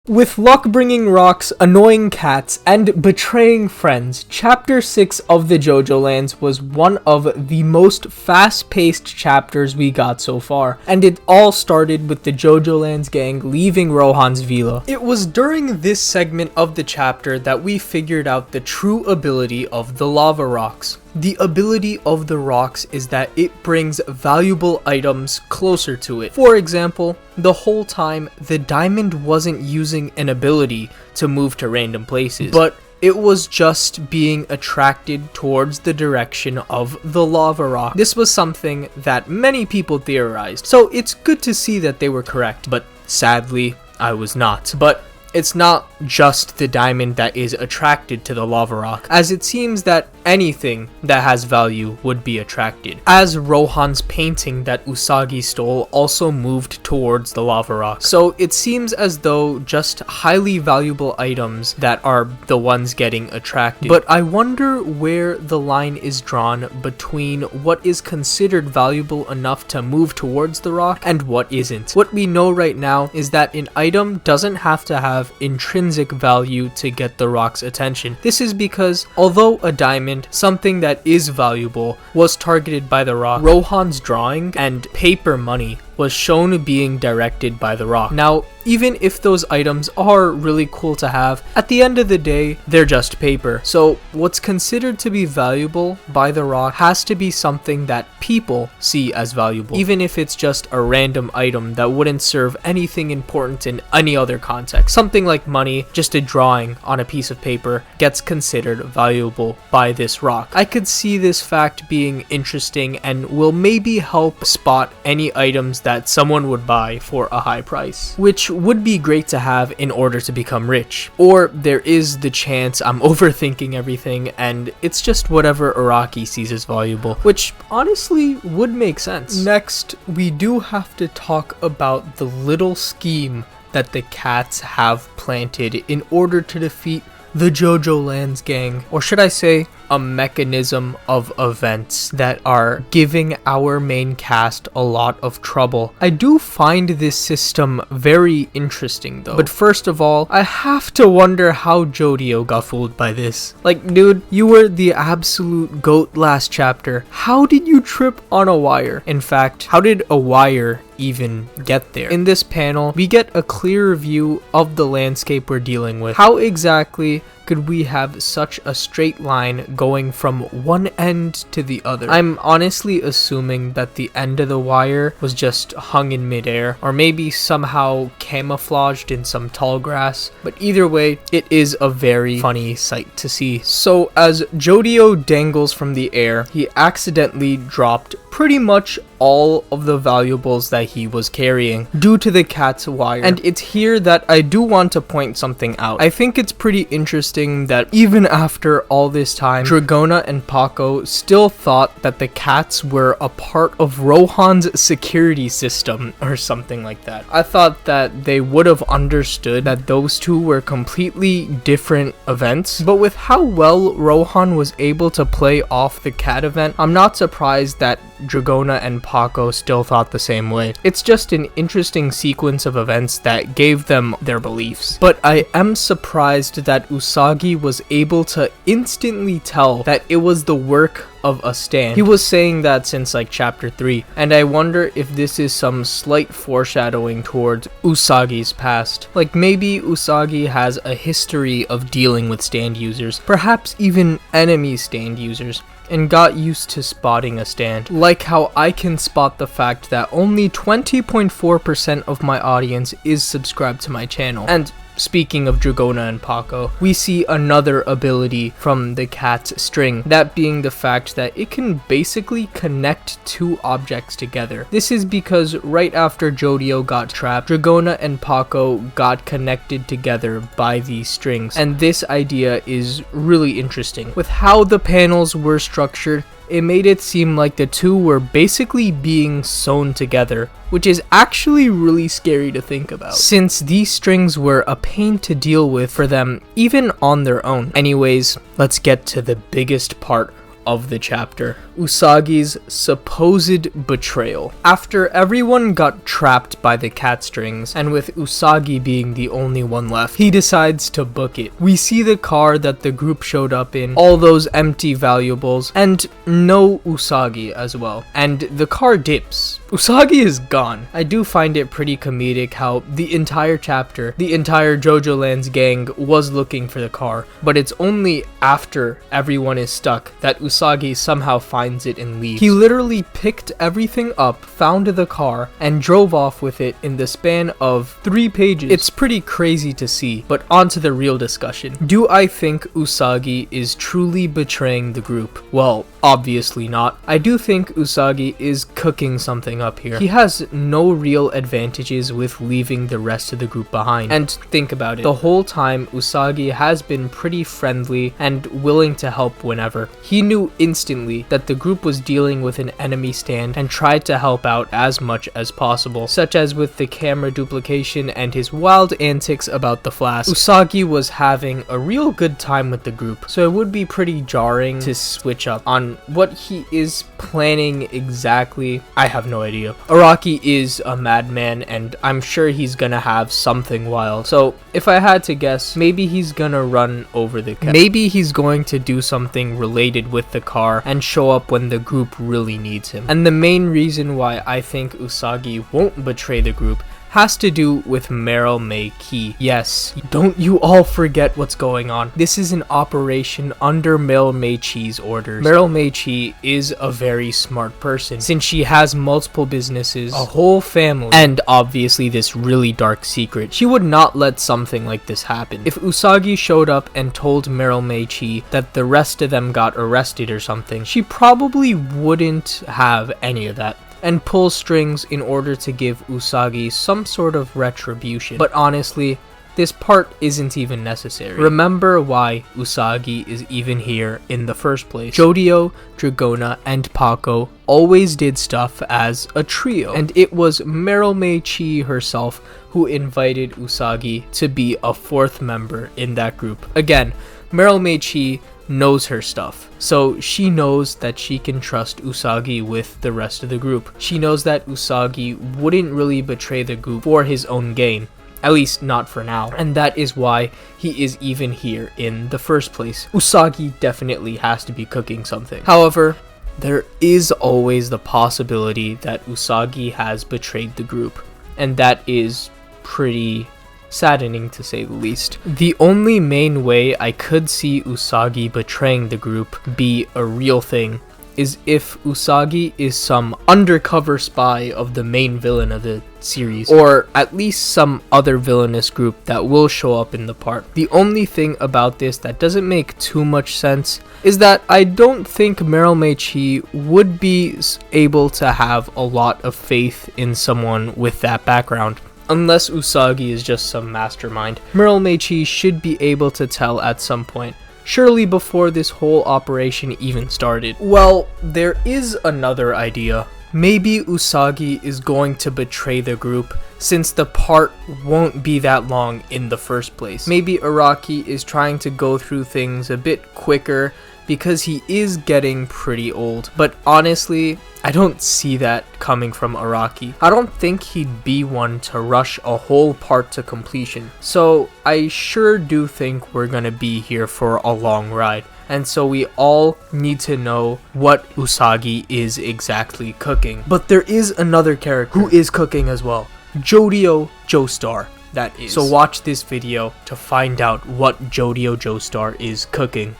With luck bringing rocks, annoying cats, and betraying friends, Chapter 6 of the Jojolands was one of the most fast-paced chapters we got so far, and it all started with the Jojolands gang leaving Rohan's villa. It was during this segment of the chapter that we figured out the true ability of the lava rocks. The ability of the rocks is that it brings valuable items closer to it. For example, the whole time, the diamond wasn't using an ability to move to random places, but it was just being attracted towards the direction of the lava rock. This was something that many people theorized, so it's good to see that they were correct, but sadly, I was not. But it's not just the diamond that is attracted to the lava rock, as it seems that anything that has value would be attracted, as Rohan's painting that Usagi stole also moved towards the lava rock. So it seems as though just highly valuable items that are the ones getting attracted. But I wonder where the line is drawn between what is considered valuable enough to move towards the rock and what isn't. What we know right now is that an item doesn't have to have intrinsic value to get the rock's attention. This is because although a diamond, something that is valuable, was targeted by the rock, Rohan's drawing and paper money was shown being directed by the rock. Now, even if those items are really cool to have, at the end of the day, they're just paper. So what's considered to be valuable by the rock has to be something that people see as valuable, even if it's just a random item that wouldn't serve anything important in any other context. Something like money, just a drawing on a piece of paper, gets considered valuable by this rock. I could see this fact being interesting and will maybe help spot any items that someone would buy for a high price, which would be great to have in order to become rich. Or there is the chance I'm overthinking everything and it's just whatever Araki sees as valuable, which honestly would make sense. Next, we do have to talk about the little scheme that the cats have planted in order to defeat the Jojolands gang, or should I say a mechanism of events that are giving our main cast a lot of trouble. I do find this system very interesting though, but first of all, I have to wonder how Jodio got fooled by this. Like, dude, you were the absolute GOAT last chapter. How did you trip on a wire? In fact, how did a wire even get there? In this panel, we get a clearer view of the landscape we're dealing with. How exactly could we have such a straight line going from one end to the other? I'm honestly assuming that the end of the wire was just hung in midair, or maybe somehow camouflaged in some tall grass, but either way, it is a very funny sight to see. So as Jodio dangles from the air, he accidentally dropped pretty much all of the valuables that he was carrying due to the cat's wire. And it's here that I do want to point something out. I think it's pretty interesting that even after all this time, Dragona and Paco still thought that the cats were a part of Rohan's security system or something like that. I thought that they would have understood that those two were completely different events, but with how well Rohan was able to play off the cat event, I'm not surprised that Dragona and Paco still thought the same way. It's just an interesting sequence of events that gave them their beliefs. But I am surprised that Usagi was able to instantly tell that it was the work of a stand. He was saying that since like chapter 3, and I wonder if this is some slight foreshadowing towards Usagi's past. Like maybe Usagi has a history of dealing with stand users, perhaps even enemy stand users, and got used to spotting a stand. Like how I can spot the fact that only 20.4% of my audience is subscribed to my channel. And speaking of Dragona and Paco, we see another ability from the cat's string, that being the fact that it can basically connect two objects together. This is because right after Jodio got trapped, Dragona and Paco got connected together by these strings, and this idea is really interesting. With how the panels were structured, it made it seem like the two were basically being sewn together, which is actually really scary to think about, since these strings were a pain to deal with for them even on their own. Anyways, let's get to the biggest part of the chapter: Usagi's supposed betrayal. After everyone got trapped by the cat strings, and with Usagi being the only one left, he decides to book it. We see the car that the group showed up in, all those empty valuables, and no Usagi as well. And the car dips. Usagi is gone. I do find it pretty comedic how the entire chapter, the entire Jojolands gang was looking for the car, but it's only after everyone is stuck that Usagi somehow finds it and leaves. He literally picked everything up, found the car, and drove off with it in the span of 3 pages. It's pretty crazy to see, but on to the real discussion. Do I think Usagi is truly betraying the group? Well, obviously not. I do think Usagi is cooking something up here. He has no real advantages with leaving the rest of the group behind. And think about it, the whole time Usagi has been pretty friendly and willing to help whenever. He knew instantly that the group was dealing with an enemy stand and tried to help out as much as possible, such as with the camera duplication and his wild antics about the flask. Usagi was having a real good time with the group, so it would be pretty jarring to switch up on what he is planning exactly. I have no idea. Araki is a madman, and I'm sure he's gonna have something wild. So if I had to guess, maybe he's gonna run over the cat. Maybe he's going to do something related with the car and show up when the group really needs him. And the main reason why I think Usagi won't betray the group has to do with Meryl Mei Qi. Yes, don't you all forget what's going on. This is an operation under Meryl Mei Qi's orders. Meryl Mei Qi is a very smart person, since she has multiple businesses, a whole family, and obviously this really dark secret. She would not let something like this happen. If Usagi showed up and told Meryl Mei Qi that the rest of them got arrested or something, she probably wouldn't have any of that and pull strings in order to give Usagi some sort of retribution. But honestly, this part isn't even necessary. Remember why Usagi is even here in the first place. Jodio, Dragona, and Paco always did stuff as a trio, and it was Meryl Mei Qi herself who invited Usagi to be a 4th member in that group. Again, Meryl Mei Qi knows her stuff, so she knows that she can trust Usagi with the rest of the group. She knows that Usagi wouldn't really betray the group for his own gain, at least not for now, and that is why he is even here in the first place. Usagi definitely has to be cooking something. However, there is always the possibility that Usagi has betrayed the group, and that is pretty saddening to say the least. The only main way I could see Usagi betraying the group be a real thing is if Usagi is some undercover spy of the main villain of the series, or at least some other villainous group that will show up in the part. The only thing about this that doesn't make too much sense is that I don't think Meryl Mei Qi would be able to have a lot of faith in someone with that background. Unless Usagi is just some mastermind. Meryl Mei Qi should be able to tell at some point, surely before this whole operation even started. Well, there is another idea. Maybe Usagi is going to betray the group since the part won't be that long in the first place. Maybe Araki is trying to go through things a bit quicker because he is getting pretty old. But honestly, I don't see that coming from Araki. I don't think he'd be one to rush a whole part to completion. So I sure do think we're gonna be here for a long ride. And so we all need to know what Usagi is exactly cooking. But there is another character who is cooking as well. Jodio Joestar, that is. So watch this video to find out what Jodio Joestar is cooking.